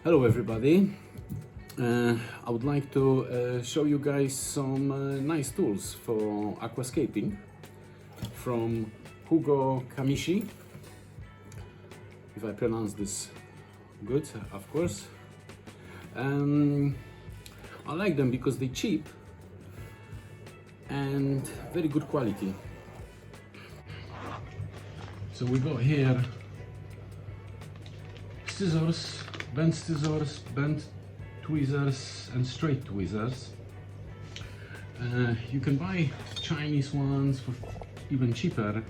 Hello everybody, I would like to show you guys some nice tools for aquascaping from Hugo Kamishi, if I pronounce this good, of course. I like them because they're cheap and very good quality. So we got here scissors, bent tweezers and straight tweezers. You can buy Chinese ones for even cheaper,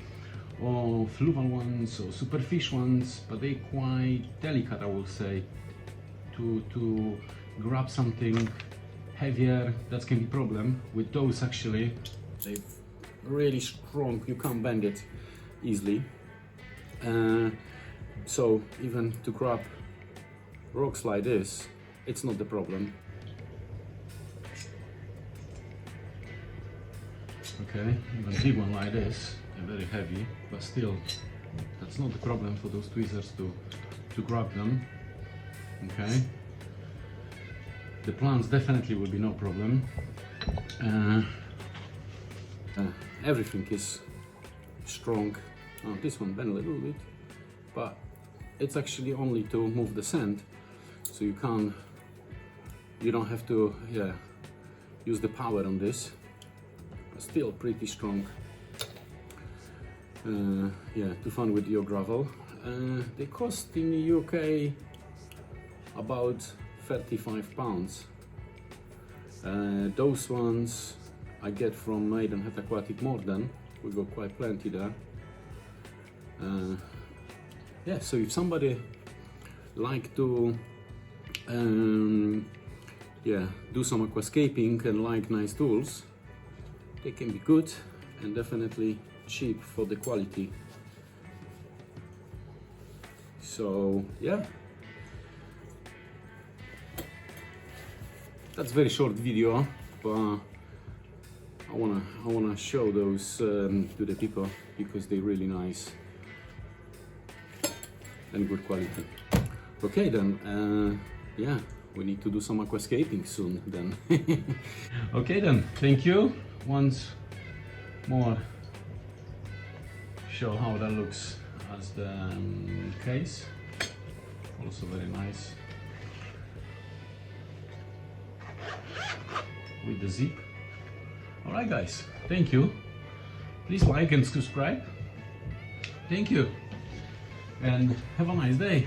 or fluval ones or superfish ones, but they're quite delicate, I will say. To grab something heavier, that can be a problem. With those actually, they're really strong, you can't bend it easily. So even to grab rocks like this, it's not the problem. Okay, even a big one like this, they're very heavy, but still, that's not the problem for those tweezers to grab them. Okay, the plants definitely will be no problem. Everything is strong. Oh, this one bent a little bit, but it's actually only to move the sand, so you don't have to use the power on this, but still pretty strong. To fun with your gravel. They cost in the UK about £35. Those ones I get from Maidenhead Aquatic Morden. We got quite plenty there. So if somebody like to do some aquascaping and like nice tools, they can be good and definitely cheap for the quality. So yeah, that's a very short video, but I wanna show those to the people because they're really nice and good quality. Okay then, we need to do some aquascaping soon then. Okay then, thank you. Once more, show how that looks as the case. Also very nice with the zip. Alright guys, thank you. Please like and subscribe. Thank you. And have a nice day.